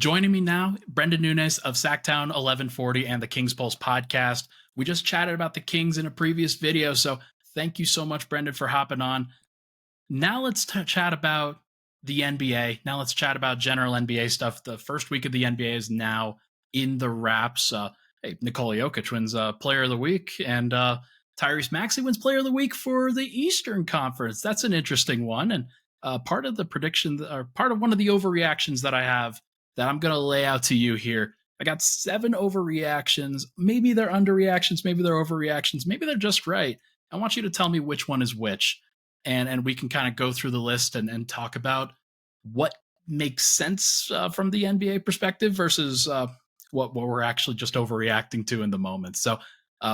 Joining me now, Brenden Nunes of Sactown 1140 and the Kings Pulse podcast. We just chatted about the Kings in a previous video, so thank you so much, Brenden, for hopping on. Now let's chat about the NBA. Now let's chat about general NBA stuff. The first week of the NBA is now in the wraps. Nikola Jokic wins Player of the Week, and Tyrese Maxey wins Player of the Week for the Eastern Conference. That's an interesting one, and part of the prediction, or part of one of the overreactions that I have that I'm going to lay out to you here. I got 7 overreactions. Maybe they're underreactions, maybe they're overreactions, maybe they're just right. I want you to tell me which one is which, and we can kind of go through the list and talk about what makes sense from the NBA perspective versus what we're actually just overreacting to in the moment. So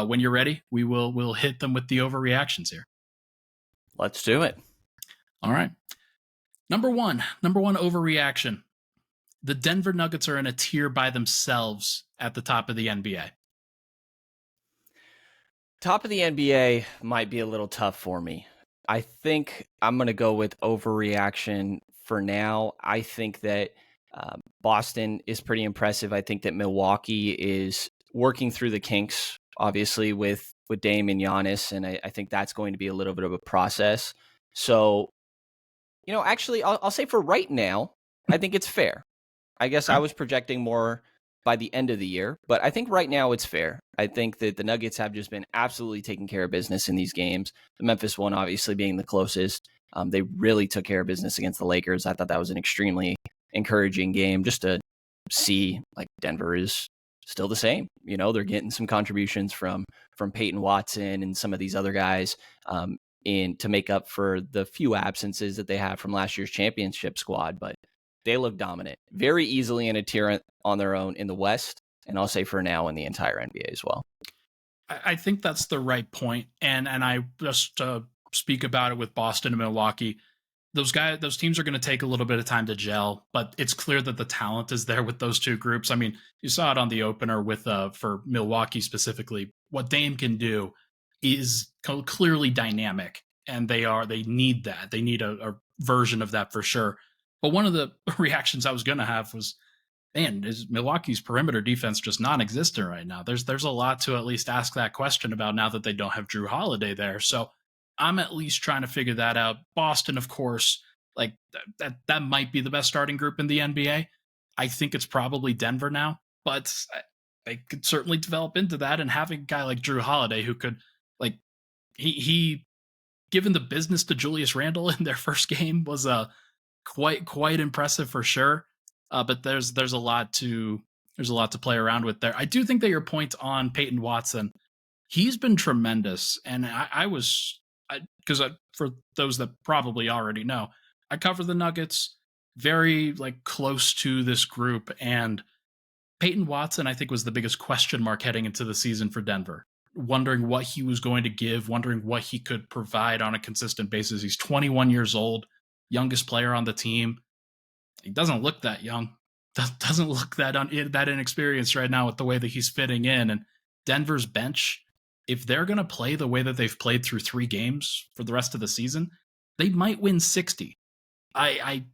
when you're ready, we'll hit them with the overreactions here. Let's do it. All right. Number one overreaction. The Denver Nuggets are in a tier by themselves at the top of the NBA. Top of the NBA might be a little tough for me. I think I'm going to go with overreaction for now. I think that Boston is pretty impressive. I think that Milwaukee is working through the kinks, obviously, with Dame and Giannis, and I think that's going to be a little bit of a process. So, actually, I'll say for right now, I think it's fair. I guess I was projecting more by the end of the year, but I think right now it's fair. I think that the Nuggets have just been absolutely taking care of business in these games. The Memphis one obviously being the closest. They really took care of business against the Lakers. I thought that was an extremely encouraging game just to see like Denver is still the same. They're getting some contributions from Peyton Watson and some of these other guys to make up for the few absences that they have from last year's championship squad, but they look dominant, very easily in a tier on their own in the West, and I'll say for now in the entire NBA as well. I think that's the right point, and I just speak about it with Boston and Milwaukee. Those teams are going to take a little bit of time to gel, but it's clear that the talent is there with those two groups. I mean, you saw it on the opener with for Milwaukee specifically. What Dame can do is clearly dynamic, and they need that. They need a version of that for sure. But one of the reactions I was going to have was, man, is Milwaukee's perimeter defense just non-existent right now? There's a lot to at least ask that question about now that they don't have Drew Holiday there. So I'm at least trying to figure that out. Boston, of course, like that might be the best starting group in the NBA. I think it's probably Denver now, but they could certainly develop into that. And having a guy like Drew Holiday who could, like, he given the business to Julius Randle in their first game was quite impressive for sure. But there's a lot to play around with there. I do think that your point on Peyton Watson, he's been tremendous, and because for those that probably already know, I cover the Nuggets, very close to this group, and Peyton Watson I think was the biggest question mark heading into the season for Denver. Wondering what he was going to give, wondering what he could provide on a consistent basis. He's 21 years old, youngest player on the team. He doesn't look that young. Doesn't look that inexperienced right now with the way that he's fitting in. And Denver's bench, if they're going to play the way that they've played through 3 games for the rest of the season, they might win 60. I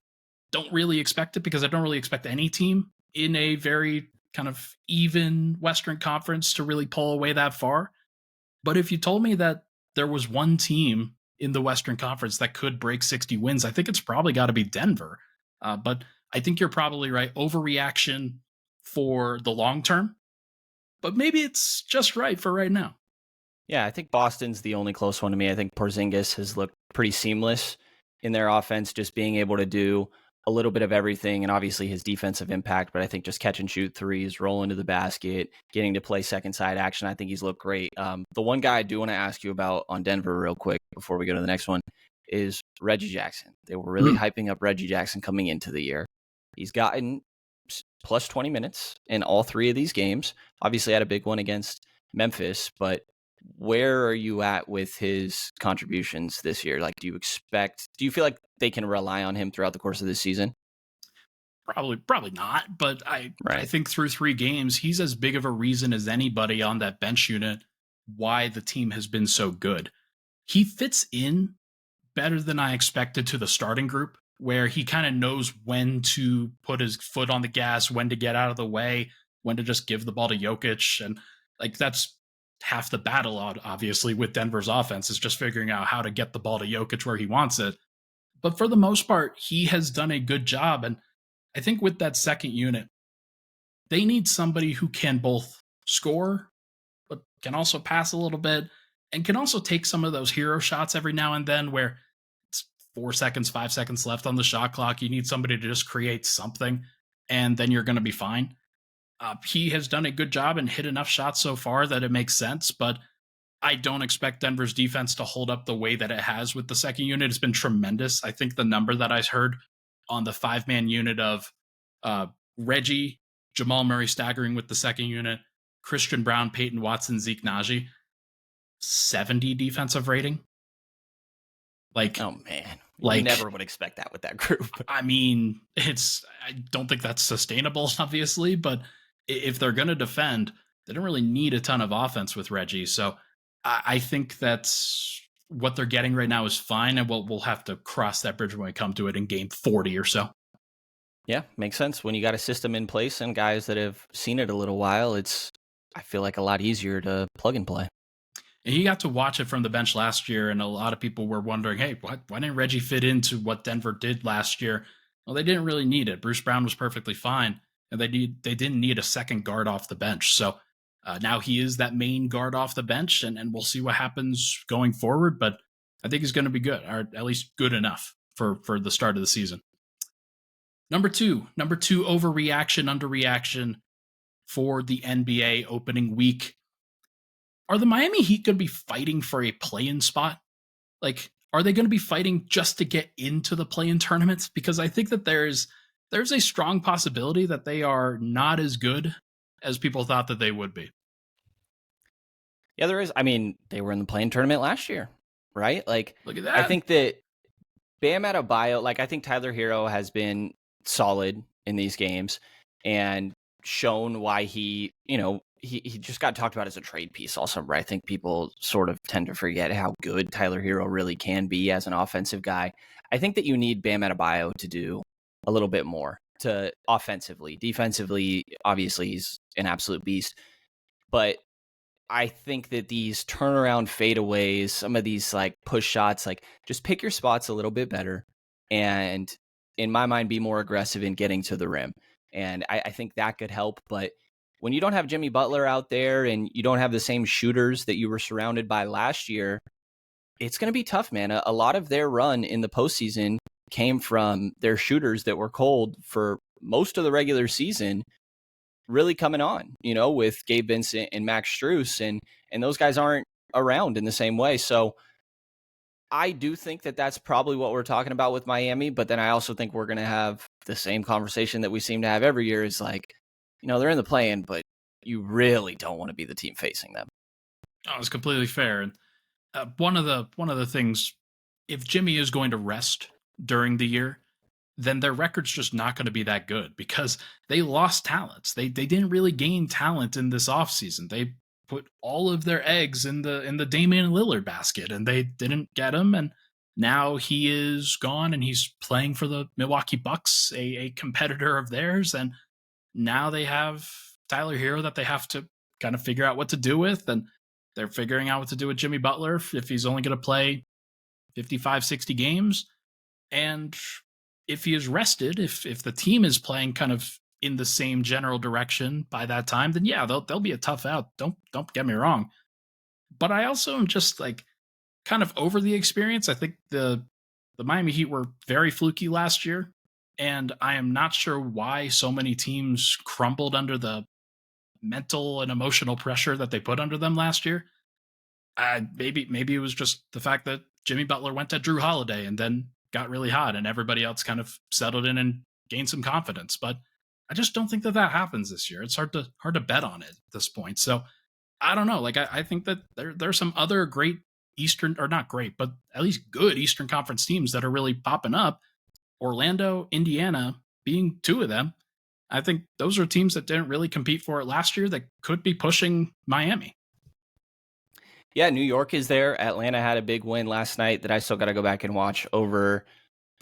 don't really expect it because I don't really expect any team in a very kind of even Western Conference to really pull away that far. But if you told me that there was one team in the Western Conference that could break 60 wins, I think it's probably got to be Denver. But I think you're probably right. Overreaction for the long term, but maybe it's just right for right now. Yeah, I think Boston's the only close one to me. I think Porzingis has looked pretty seamless in their offense, just being able to do a little bit of everything, and obviously his defensive impact, but I think just catch and shoot threes, roll into the basket, getting to play second side action, I think he's looked great. The one guy I do want to ask you about on Denver real quick before we go to the next one is Reggie Jackson. They were really hyping up Reggie Jackson coming into the year. He's gotten plus 20 minutes in all 3 of these games. Obviously had a big one against Memphis, but where are you at with his contributions this year? Do you feel like they can rely on him throughout the course of this season? Probably not, but I think through 3 games, he's as big of a reason as anybody on that bench unit why the team has been so good. He fits in better than I expected to the starting group where he kind of knows when to put his foot on the gas, when to get out of the way, when to just give the ball to Jokic. And like that's half the battle, obviously, with Denver's offense is just figuring out how to get the ball to Jokic where he wants it. But for the most part, he has done a good job. And I think with that second unit, they need somebody who can both score, but can also pass a little bit and can also take some of those hero shots every now and then where it's 4 seconds, 5 seconds left on the shot clock. You need somebody to just create something, and then you're going to be fine. He has done a good job and hit enough shots so far that it makes sense, but I don't expect Denver's defense to hold up the way that it has with the second unit. It's been tremendous. I think the number that I heard on the 5-man unit of uh, Reggie, Jamal Murray staggering with the second unit, Christian Brown, Peyton Watson, Zeke Naji, 70 defensive rating. Like, oh man, like you never would expect that with that group. I mean, I don't think that's sustainable, obviously, but if they're going to defend, they don't really need a ton of offense with Reggie. So I think that's what they're getting right now is fine, and we'll have to cross that bridge when we come to it in game 40 or so. Yeah, makes sense. When you got a system in place and guys that have seen it a little while, I feel like a lot easier to plug and play. And he got to watch it from the bench last year, and a lot of people were wondering, hey, why didn't Reggie fit into what Denver did last year? Well, they didn't really need it. Bruce Brown was perfectly fine, and they didn't need a second guard off the bench. So now he is that main guard off the bench, and we'll see what happens going forward. But I think he's going to be good, or at least good enough for the start of the season. Number two, overreaction, underreaction for the NBA opening week. Are the Miami Heat going to be fighting for a play-in spot? Like, are they going to be fighting just to get into the play-in tournaments? Because I think that there's a strong possibility that they are not as good as people thought that they would be. Yeah, there is. I mean, they were in the play-in tournament last year, right? Like, Look at that. I think that Bam Adebayo, like, I think Tyler Hero has been solid in these games and shown why he just got talked about as a trade piece all summer. I think people sort of tend to forget how good Tyler Hero really can be as an offensive guy. I think that you need Bam Adebayo to do a little bit more to offensively. Defensively, obviously, he's an absolute beast. But I think that these turnaround fadeaways, some of these like push shots, like just pick your spots a little bit better and in my mind, be more aggressive in getting to the rim. And I think that could help. But when you don't have Jimmy Butler out there and you don't have the same shooters that you were surrounded by last year, it's going to be tough, man. A lot of their run in the postseason came from their shooters that were cold for most of the regular season really coming on, with Gabe Vincent and Max Strus. And those guys aren't around in the same way. So I do think that that's probably what we're talking about with Miami, but then I also think we're going to have the same conversation that we seem to have every year is like, they're in the play-in, but you really don't want to be the team facing them. Oh, it's completely fair. And one of the things, if Jimmy is going to rest during the year, then their record's just not going to be that good because they lost talents. They didn't really gain talent in this offseason. They put all of their eggs in the Damian Lillard basket, and they didn't get him. And now he is gone, and he's playing for the Milwaukee Bucks, a competitor of theirs. And now they have Tyler Hero that they have to kind of figure out what to do with, and they're figuring out what to do with Jimmy Butler if he's only going to play 55, 60 games. And if he is rested, if the team is playing kind of in the same general direction by that time, then yeah, they'll be a tough out. Don't get me wrong. But I also am just like kind of over the experience. I think the Miami Heat were very fluky last year, and I am not sure why so many teams crumbled under the mental and emotional pressure that they put under them last year. Maybe it was just the fact that Jimmy Butler went to Drew Holiday and then got really hot, and everybody else kind of settled in and gained some confidence. But I just don't think that happens this year. It's hard to bet on it at this point. So I don't know. Like I think that there's some other great Eastern, or not great, but at least good Eastern Conference teams that are really popping up. Orlando, Indiana being two of them. I think those are teams that didn't really compete for it last year that could be pushing Miami. Yeah, New York is there. Atlanta had a big win last night that I still got to go back and watch over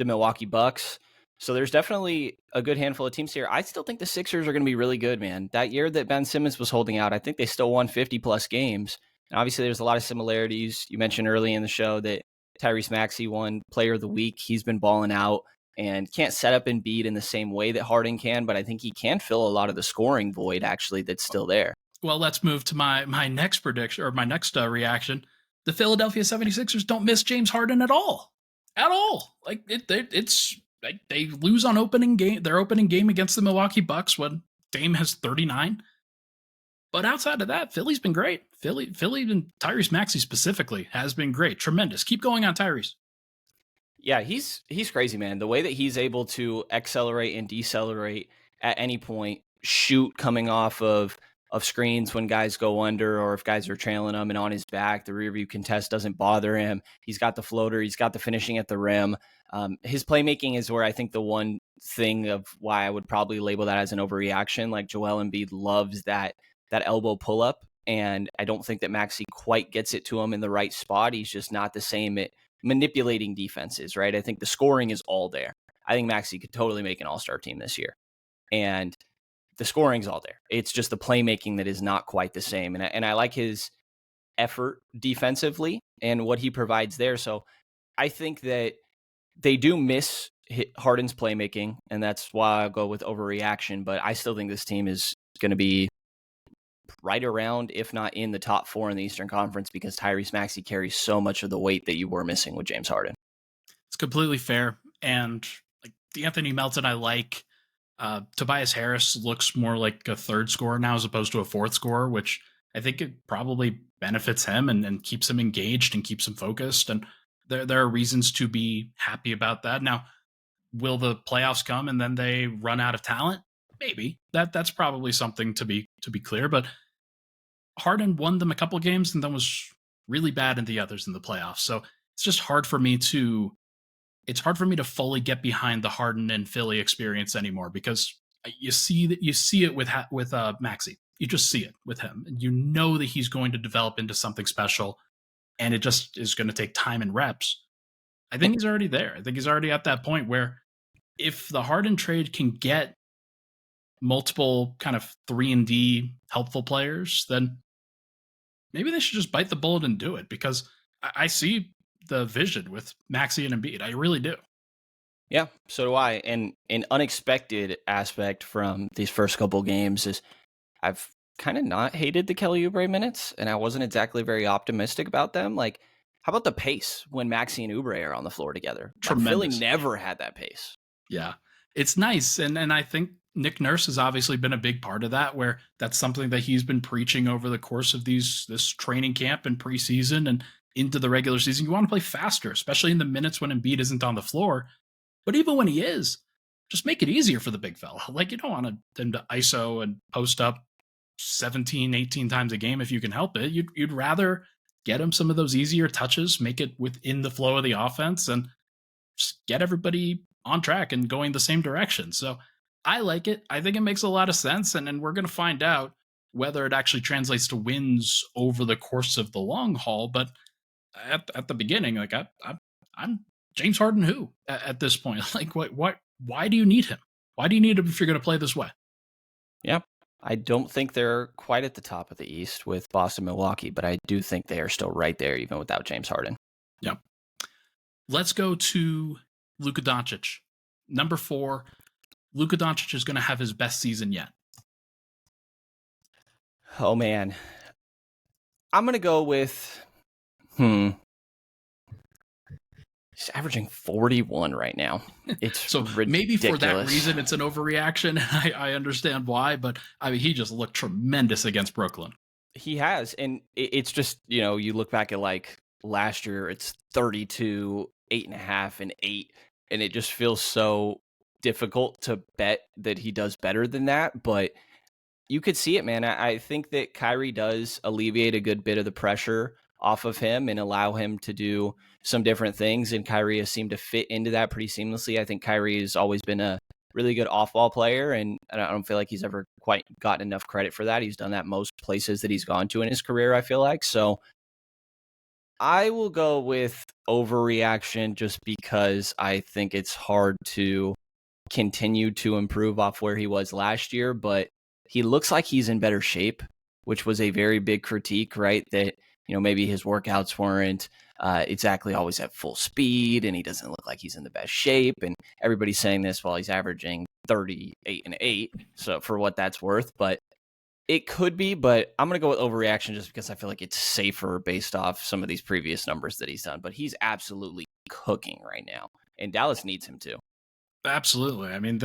the Milwaukee Bucks. So there's definitely a good handful of teams here. I still think the Sixers are going to be really good, man. That year that Ben Simmons was holding out, I think they still won 50-plus games. And obviously, there's a lot of similarities. You mentioned early in the show that Tyrese Maxey won Player of the Week. He's been balling out and can't set up Embiid in the same way that Harden can, but I think he can fill a lot of the scoring void, actually, that's still there. Well, let's move to my next prediction, or my next reaction. The Philadelphia 76ers don't miss James Harden at all. At all. Like it's like they lose on their opening game against the Milwaukee Bucks when Dame has 39. But outside of that, Philly's been great. Philly and Tyrese Maxey specifically has been great. Tremendous. Keep going on Tyrese. Yeah, he's crazy, man. The way that he's able to accelerate and decelerate at any point, shoot coming off of screens when guys go under or if guys are trailing him and on his back, the rear view contest doesn't bother him. He's got the floater. He's got the finishing at the rim. His playmaking is where I think the one thing of why I would probably label that as an overreaction. Like Joel Embiid loves that elbow pull up, and I don't think that Maxey quite gets it to him in the right spot. He's just not the same at manipulating defenses, right? I think the scoring is all there. I think Maxey could totally make an all-star team this year. And the scoring's all there. It's just the playmaking that is not quite the same. And I like his effort defensively and what he provides there. So I think that they do miss Harden's playmaking, and that's why I'll go with overreaction. But I still think this team is going to be right around, if not in the top 4 in the Eastern Conference, because Tyrese Maxey carries so much of the weight that you were missing with James Harden. It's completely fair. And like D'Anthony Melton, I like. Tobias Harris looks more like a third scorer now as opposed to a fourth scorer, which I think it probably benefits him and keeps him engaged and keeps him focused. And there are reasons to be happy about that. Now, will the playoffs come and then they run out of talent? Maybe. That's probably something to be clear. But Harden won them a couple of games and then was really bad in the others in the playoffs. So it's just hard for me to fully get behind the Harden and Philly experience anymore because you see it with Maxey. You just see it with him, and you know that he's going to develop into something special, and it just is going to take time and reps. I think he's already there. I think he's already at that point where if the Harden trade can get multiple kind of 3-and-D helpful players, then maybe they should just bite the bullet and do it because I see the vision with Maxey and Embiid. I really do. Yeah, so do I. And an unexpected aspect from these first couple games is I've kind of not hated the Kelly Oubre minutes, and I wasn't exactly very optimistic about them. Like, how about the pace when Maxey and Oubre are on the floor together? Tremendous. Like, Philly never had that pace. Yeah, it's nice. And I think Nick Nurse has obviously been a big part of that, where that's something that he's been preaching over the course of this training camp and preseason and into the regular season. You want to play faster, especially in the minutes when Embiid isn't on the floor. But even when he is, just make it easier for the big fella. Like, you don't want them to ISO and post up 17, 18 times a game if you can help it. You'd rather get him some of those easier touches, make it within the flow of the offense, and just get everybody on track and going the same direction. So I like it. I think it makes a lot of sense. And we're going to find out whether it actually translates to wins over the course of the long haul. But at the beginning, like I'm James Harden who at this point? Like why do you need him? Why do you need him if you're going to play this way? Yeah. I don't think they're quite at the top of the East with Boston, Milwaukee, but I do think they are still right there even without James Harden. Yeah. Let's go to Luka Doncic. Number 4, Luka Doncic is going to have his best season yet. Oh, man. I'm going to go with, he's averaging 41 right now. It's so ridiculous. Maybe for that reason, it's an overreaction. I understand why, but I mean, he just looked tremendous against Brooklyn. He has. And it's just, you look back at like last year, it's 32, 8.5, and 8. And it just feels so difficult to bet that he does better than that. But you could see it, man. I think that Kyrie does alleviate a good bit of the pressure off of him and allow him to do some different things. And Kyrie has seemed to fit into that pretty seamlessly. I think Kyrie has always been a really good off-ball player, and I don't feel like he's ever quite gotten enough credit for that. He's done that most places that he's gone to in his career, I feel like. So I will go with overreaction just because I think it's hard to continue to improve off where he was last year, but he looks like he's in better shape, which was a very big critique, right? That, maybe his workouts weren't exactly always at full speed and he doesn't look like he's in the best shape. And everybody's saying this while he's averaging 38 and 8. So for what that's worth, but it could be, but I'm going to go with overreaction just because I feel like it's safer based off some of these previous numbers that he's done. But he's absolutely cooking right now, and Dallas needs him to. Absolutely. I mean,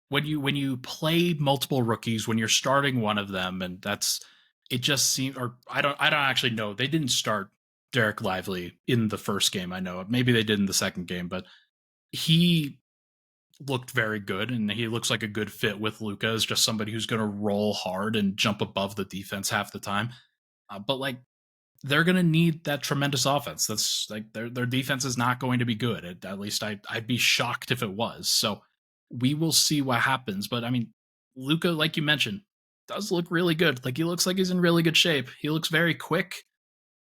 when you play multiple rookies, when you're starting one of them, and that's it just seems, or I don't actually know. They didn't start Derek Lively in the first game. I know maybe they did in the second game, but he looked very good, and he looks like a good fit with Luka as just somebody who's going to roll hard and jump above the defense half the time. But like they're going to need that tremendous offense. That's like their defense is not going to be good. At least I'd be shocked if it was. So we will see what happens. But I mean, Luka, like you mentioned, does look really good. Like he looks like he's in really good shape. He looks very quick,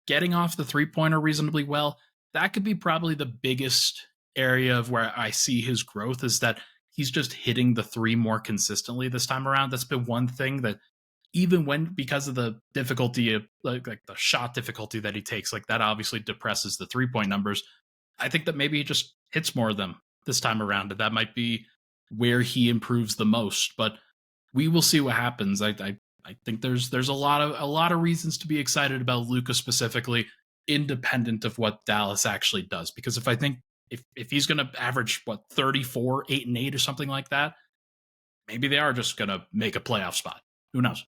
getting off the 3-pointer reasonably well. That could be probably the biggest area of where I see his growth is that he's just hitting the three more consistently this time around. That's been one thing that even when because of the difficulty of like the shot difficulty that he takes, like that obviously depresses the 3-point numbers. I think that maybe he just hits more of them this time around, and that might be where he improves the most. But we will see what happens. I think there's a lot of reasons to be excited about Luka specifically, independent of what Dallas actually does. Because if I think if he's going to average what 34, 8 and 8 or something like that, maybe they are just going to make a playoff spot. Who knows?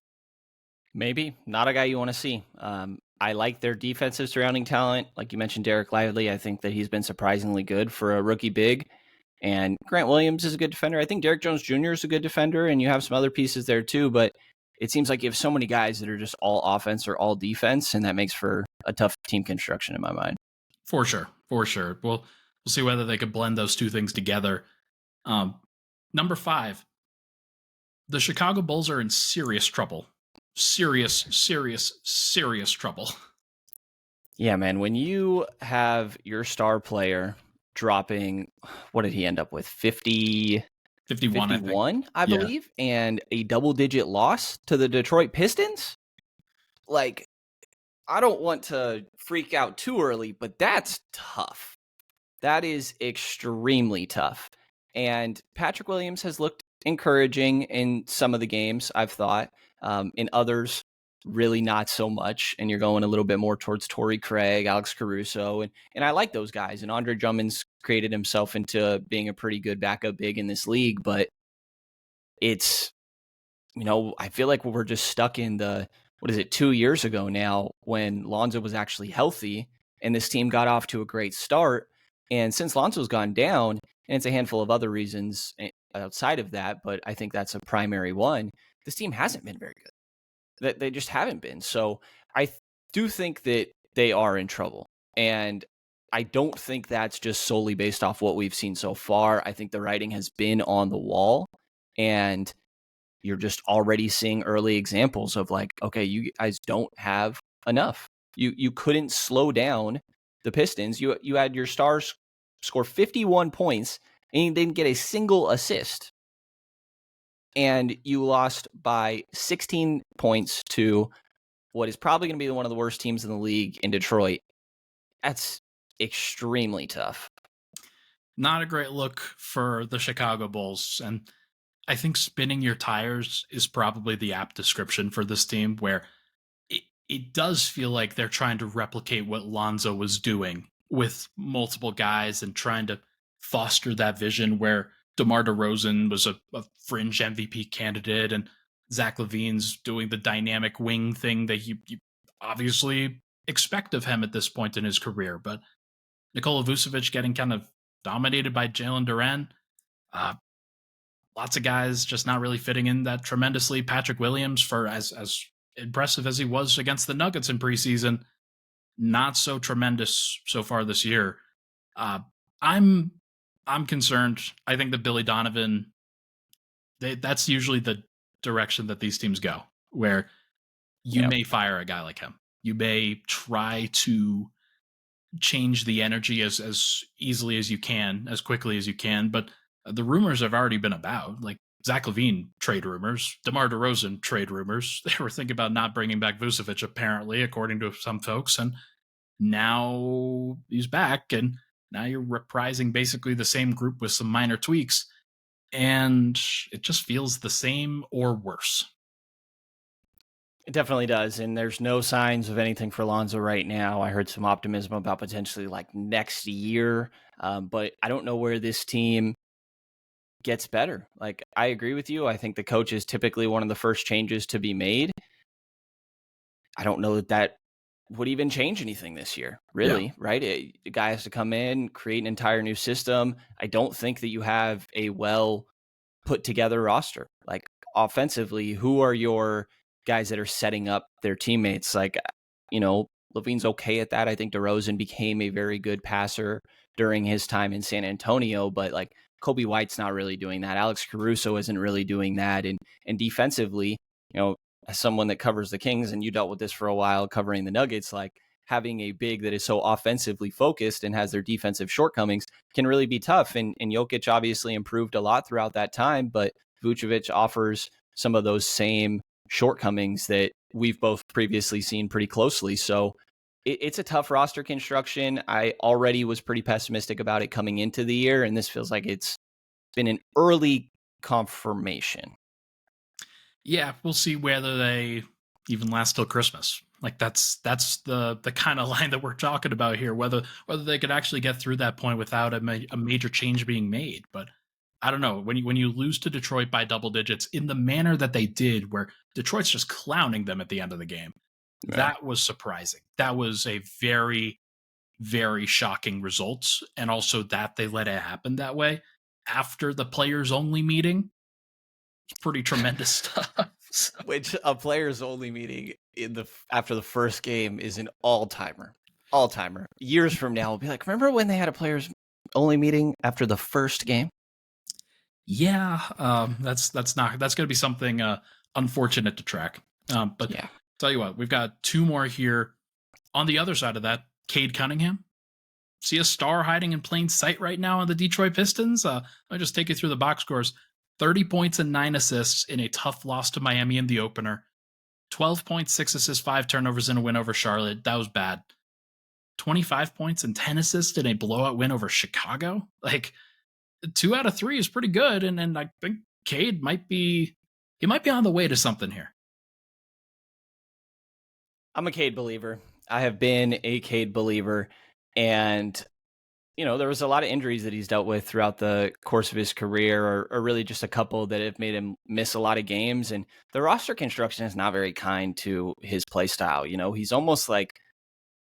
Maybe not a guy you want to see. I like their defensive surrounding talent. Like you mentioned, Derek Lively. I think that he's been surprisingly good for a rookie big. And Grant Williams is a good defender. I think Derek Jones Jr. is a good defender, and you have some other pieces there too. But it seems like you have so many guys that are just all offense or all defense, and that makes for a tough team construction in my mind. For sure, for sure. We'll see whether they could blend those two things together. Um, Number 5, the Chicago Bulls are in serious trouble. Serious, serious, serious trouble. Yeah, man. When you have your star player dropping, what did he end up with? 51, I think. 51, I Yeah. believe, and a double-digit loss to the Detroit Pistons? Like, I don't want to freak out too early, but that's tough. That is extremely tough. And Patrick Williams has looked encouraging in some of the games, I've thought. In others, really not so much. And you're going a little bit more towards Torrey Craig, Alex Caruso. And I like those guys. And Andre Drummond's created himself into being a pretty good backup big in this league. But it's, I feel like we're just stuck in the, 2 years ago now when Lonzo was actually healthy and this team got off to a great start. And since Lonzo's gone down, and it's a handful of other reasons outside of that, but I think that's a primary one, this team hasn't been very good. That they just haven't been. So I do think that they are in trouble. And I don't think that's just solely based off what we've seen so far. I think the writing has been on the wall, and you're just already seeing early examples of like, okay, you guys don't have enough. You couldn't slow down the Pistons. You had your stars score 51 points and you didn't get a single assist. And you lost by 16 points to what is probably going to be one of the worst teams in the league in Detroit. That's extremely tough. Not a great look for the Chicago Bulls. And I think spinning your tires is probably the apt description for this team, where it does feel like they're trying to replicate what Lonzo was doing with multiple guys and trying to foster that vision where DeMar DeRozan was a fringe MVP candidate and Zach LaVine's doing the dynamic wing thing that you obviously expect of him at this point in his career. But Nikola Vucevic getting kind of dominated by Jalen Duran. Uh, Lots of guys just not really fitting in that tremendously. Patrick Williams, for as impressive as he was against the Nuggets in preseason, not so tremendous so far this year. Uh, I'm I'm concerned. I think that Billy Donovan, that's usually the direction that these teams go, where you Yep. may fire a guy like him. You may try to change the energy as easily as you can, as quickly as you can. But the rumors have already been about, like Zach Levine trade rumors, DeMar DeRozan trade rumors. They were thinking about not bringing back Vucevic, apparently, according to some folks, and now he's back, and now you're reprising basically the same group with some minor tweaks, and it just feels the same or worse. It definitely does. And there's no signs of anything for Lonzo right now. I heard some optimism about potentially like next year, but I don't know where this team gets better. Like, I agree with you. I think the coach is typically one of the first changes to be made. I don't know that that would even change anything this year, Yeah. really, right? The guy has to come in, create an entire new system. I don't think that you have a well put together roster. Like, offensively, who are your guys that are setting up their teammates? Like, Levine's okay at that. I think DeRozan became a very good passer during his time in San Antonio, but like Kobe White's not really doing that. Alex Caruso isn't really doing that. And defensively, as someone that covers the Kings, and you dealt with this for a while covering the Nuggets, like having a big that is so offensively focused and has their defensive shortcomings can really be tough. And Jokic obviously improved a lot throughout that time, but Vucevic offers some of those same shortcomings that we've both previously seen pretty closely. So it's a tough roster construction. I already was pretty pessimistic about it coming into the year, and this feels like it's been an early confirmation. Yeah, we'll see whether they even last till Christmas. Like that's the kind of line that we're talking about here. Whether they could actually get through that point without a major change being made. But I don't know, when you lose to Detroit by double digits in the manner that they did, where Detroit's just clowning them at the end of the game, Yeah. that was surprising. That was a very, very shocking result, and also that they let it happen that way after the players only meeting. It's pretty tremendous stuff. So, Which a players only meeting after the first game is an all timer. All timer. Years from now, we'll be like, remember when they had a players only meeting after the first game? yeah, that's going to be something unfortunate to track. But Yeah. tell you what, we've got two more here. On the other side of that, Cade Cunningham. See a star hiding in plain sight right now on the Detroit Pistons. I'll just take you through the box scores. 30 points and 9 assists in a tough loss to Miami in the opener. 12 points, 6 assists, 5 turnovers in a win over Charlotte. That was bad. 25 points and 10 assists in a blowout win over Chicago. Like, 2 out of 3 is pretty good. And I think Cade might be on the way to something here. I'm a Cade believer. I have been a Cade believer. And, there was a lot of injuries that he's dealt with throughout the course of his career, or really just a couple that have made him miss a lot of games. And the roster construction is not very kind to his play style. He's almost like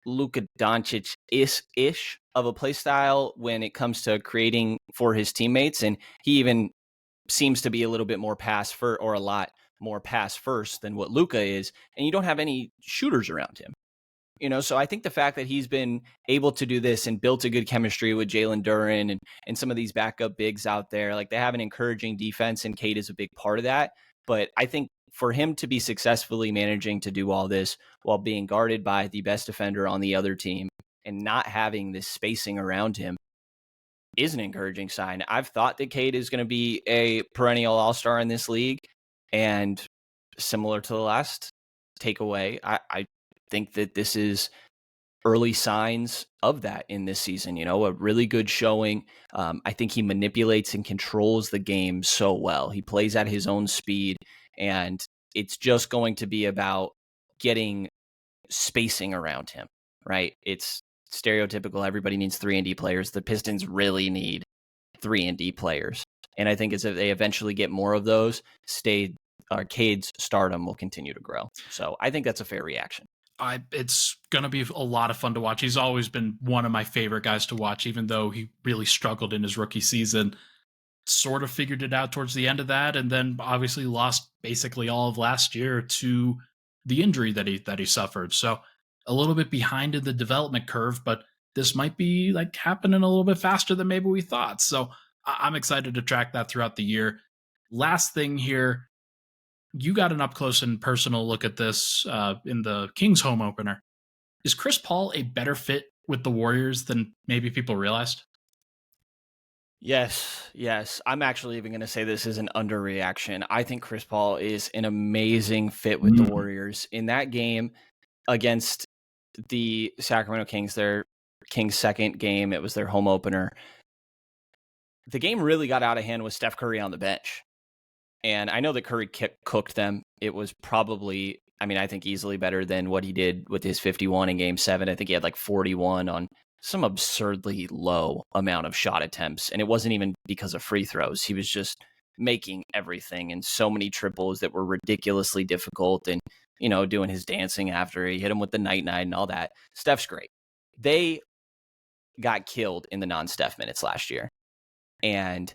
Luka Doncic ish of a play style when it comes to creating for his teammates. And he even seems to be a little bit more pass first, or a lot more pass first than what Luka is. And you don't have any shooters around him. So I think the fact that he's been able to do this and built a good chemistry with Jalen Duren and some of these backup bigs out there, like they have an encouraging defense, and Cade is a big part of that. But I think for him to be successfully managing to do all this while being guarded by the best defender on the other team and not having this spacing around him is an encouraging sign. I've thought that Cade is going to be a perennial all-star in this league, and similar to the last takeaway, I think that this is early signs of that in this season. A really good showing. I think he manipulates and controls the game so well. He plays at his own speed, and it's just going to be about getting spacing around him, right? It's stereotypical. Everybody needs 3-and-D players. The Pistons really need 3-and-D players. And I think as they eventually get more of those, Cade's stardom will continue to grow. So I think that's a fair reaction. It's gonna be a lot of fun to watch. He's always been one of my favorite guys to watch, even though he really struggled in his rookie season. Sort of figured it out towards the end of that, and then obviously lost basically all of last year to the injury that he suffered. So a little bit behind in the development curve, but this might be like happening a little bit faster than maybe we thought. So I'm excited to track that throughout the year. Last thing here, you got an up close and personal look at this in the Kings home opener. Is Chris Paul a better fit with the Warriors than maybe people realized? Yes, yes. I'm actually even going to say this is an underreaction. I think Chris Paul is an amazing fit with the Mm. Warriors. In that game against the Sacramento Kings, their Kings' second game, it was their home opener. The game really got out of hand with Steph Curry on the bench. And I know that Curry cooked them. It was probably, I mean, I think easily better than what he did with his 51 in game 7. I think he had like 41 on some absurdly low amount of shot attempts. And it wasn't even because of free throws. He was just making everything and so many triples that were ridiculously difficult and, doing his dancing after he hit him with the night and all that. Steph's great. They got killed in the non-Steph minutes last year. And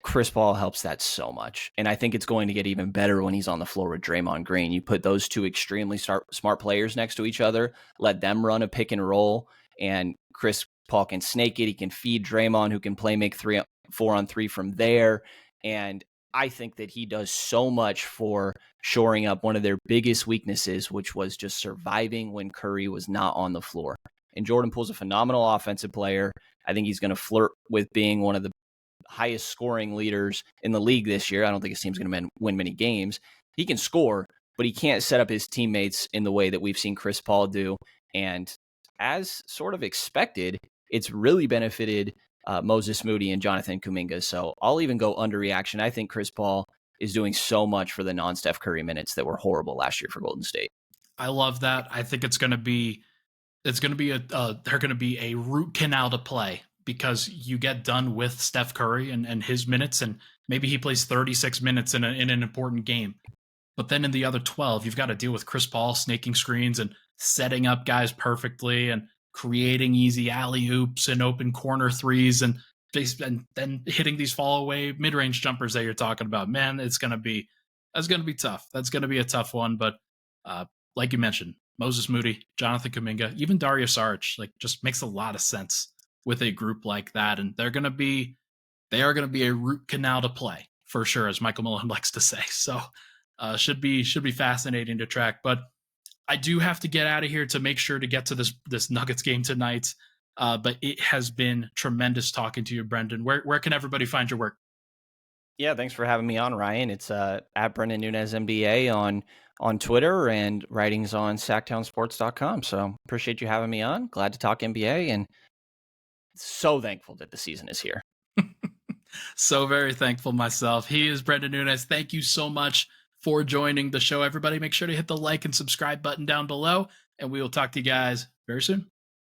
Chris Paul helps that so much. And I think it's going to get even better when he's on the floor with Draymond Green. You put those two extremely smart players next to each other, let them run a pick and roll, and Chris Paul can snake it. He can feed Draymond, who can make 4-on-3 from there. And I think that he does so much for shoring up one of their biggest weaknesses, which was just surviving when Curry was not on the floor. And Jordan Poole's a phenomenal offensive player. I think he's going to flirt with being one of the highest scoring leaders in the league this year. I don't think his team's going to win many games. He can score, but he can't set up his teammates in the way that we've seen Chris Paul do. And as sort of expected, it's really benefited Moses Moody and Jonathan Kuminga. So I'll even go underreaction. I think Chris Paul is doing so much for the non-Steph Curry minutes that were horrible last year for Golden State. I love that. I think they're going to be a root canal to play, because you get done with Steph Curry and his minutes, and maybe he plays 36 minutes in an important game. But then in the other 12, you've got to deal with Chris Paul snaking screens and setting up guys perfectly and creating easy alley-oops and open corner threes and then hitting these fall away mid-range jumpers that you're talking about. Man, that's going to be tough. That's going to be a tough one. But like you mentioned, Moses Moody, Jonathan Kuminga, even Dario Saric, like, just makes a lot of sense with a group like that. And they are going to be a root canal to play for sure, as Michael Malone likes to say. So should be fascinating to track. But I do have to get out of here to make sure to get to this Nuggets game tonight. But it has been tremendous talking to you, Brenden. Where can everybody find your work? Yeah, thanks for having me on, Ryan. It's at Brenden Nunes MBA on Twitter, and writings on SactownSports.com. So appreciate you having me on. Glad to talk NBA, and so thankful that the season is here. So very thankful myself. He is Brenden Nunes. Thank you so much for joining the show, everybody. Make sure to hit the like and subscribe button down below, and we will talk to you guys very soon.